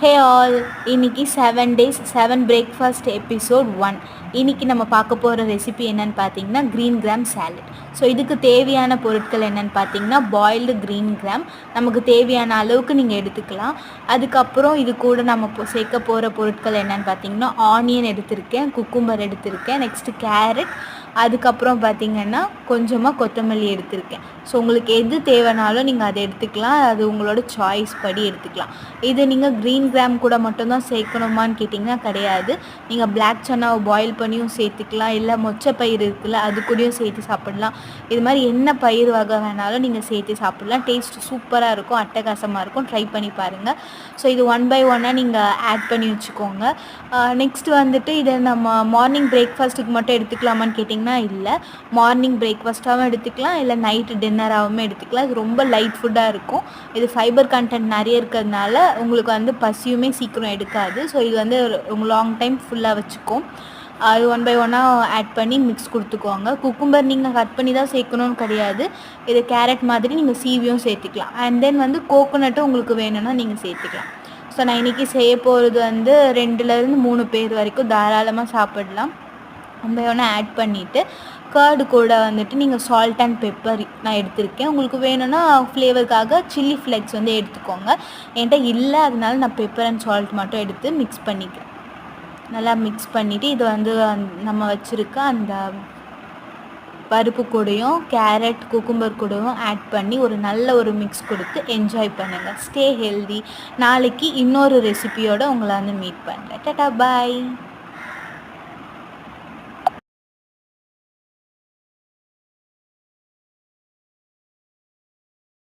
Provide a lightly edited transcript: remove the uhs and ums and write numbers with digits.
Hey all, இன்னைக்கு 7 days 7 breakfast episode 1. இன்னைக்கு நம்ம பார்க்க போகிற ரெசிபி என்னன்னு பார்த்தீங்கன்னா க்ரீன் கிராம் சாலட். ஸோ இதுக்கு தேவையான பொருட்கள் என்னன்னு பார்த்தீங்கன்னா பாயில்டு க்ரீன் கிராம் நமக்கு தேவையான அளவுக்கு நீங்கள் எடுத்துக்கலாம். அதுக்கப்புறம் இது கூட நம்ம சேர்க்க போகிற பொருட்கள் என்னன்னு பார்த்தீங்கன்னா ஆனியன் எடுத்திருக்கேன், குக்கும்பர் எடுத்திருக்கேன், நெக்ஸ்ட்டு கேரட், அதுக்கப்புறம் பார்த்திங்கன்னா கொஞ்சமாக கொத்தமல்லி எடுத்திருக்கேன். ஸோ உங்களுக்கு எது தேவைனாலும் நீங்கள் அதை எடுத்துக்கலாம், அது உங்களோட சாய்ஸ் படி எடுத்துக்கலாம். இது நீங்கள் க்ரீன் கிராம் கூட மட்டும்தான் சேர்க்கணுமான்னு கேட்டிங்கன்னா கிடையாது. நீங்கள் பிளாக் சன்னாவை பாயில் பண்ணியும் சேர்த்துக்கலாம், இல்லை மொச்சை பயிர் இருக்குல்ல அது கூடயும் சேர்த்து சாப்பிட்லாம். இது மாதிரி என்ன பயிர் வகை வேணாலும் நீங்கள் சேர்த்து சாப்பிட்லாம். டேஸ்ட் சூப்பராக இருக்கும், அட்டகாசமாக இருக்கும். ட்ரை பண்ணி பாருங்கள். ஸோ இது 1 by 1 நீங்கள் ஆட் பண்ணி வச்சுக்கோங்க. நெக்ஸ்ட் வந்துட்டு இதை நம்ம மார்னிங் பிரேக்ஃபாஸ்ட்டுக்கு மட்டும் எடுத்துக்கலாமான்னு கேட்டிங்கன்னா இல்லை, மார்னிங் பிரேக்ஃபாஸ்ட்டாகவும் எடுத்துக்கலாம், இல்லை நைட்டு டின்னராகவும் எடுத்துக்கலாம். இது ரொம்ப லைட் ஃபுட்டாக இருக்கும். இது ஃபைபர் கண்டென்ட் நிறைய இருக்கிறதுனால உங்களுக்கு வந்து பசியுமே சீக்கிரம் எடுக்காது. ஸோ இது வந்து லாங் டைம் ஃபுல்லாக வச்சுக்கும். அது 1 by 1 ஆட் பண்ணி மிக்ஸ் கொடுத்துக்கோங்க. குக்கும்பர் நீங்கள் கட் பண்ணி தான் சேர்க்கணும்னு கிடையாது, இது கேரட் மாதிரி நீங்கள் சீவியும் சேர்த்துக்கலாம். அண்ட் தென் வந்து கோகோனட்டும் உங்களுக்கு வேணும்னா நீங்கள் சேர்த்துக்கலாம். ஸோ நான் இன்றைக்கி செய்ய போகிறது வந்து 2லேருந்து 3 பேர் வரைக்கும் தாராளமாக சாப்பிடலாம். 1 by 1 ஆட் பண்ணிவிட்டு கர்டு கூட வந்துட்டு நீங்கள் சால்ட் அண்ட் பெப்பர் நான் எடுத்திருக்கேன். உங்களுக்கு வேணும்னா ஃப்ளேவருக்காக சில்லி ஃப்ளேக்ஸ் வந்து எடுத்துக்கோங்க. என்கிட்ட இல்லை, அதனால நான் பெப்பர் அண்ட் சால்ட் மட்டும் எடுத்து மிக்ஸ் பண்ணிக்கிறேன். நல்லா மிக்ஸ் பண்ணிவிட்டு இது வந்து நம்ம வச்சுருக்க அந்த பருப்பு கூடயும் கேரட் குக்கும்பர் கூடயும் ஆட் பண்ணி ஒரு நல்ல ஒரு மிக்ஸ் கொடுத்து என்ஜாய் பண்ணுங்கள். Stay healthy. நாளைக்கு இன்னொரு ரெசிபியோடு உங்களை வந்து மீட் பண்ணுறேன். டாடா, பாய்.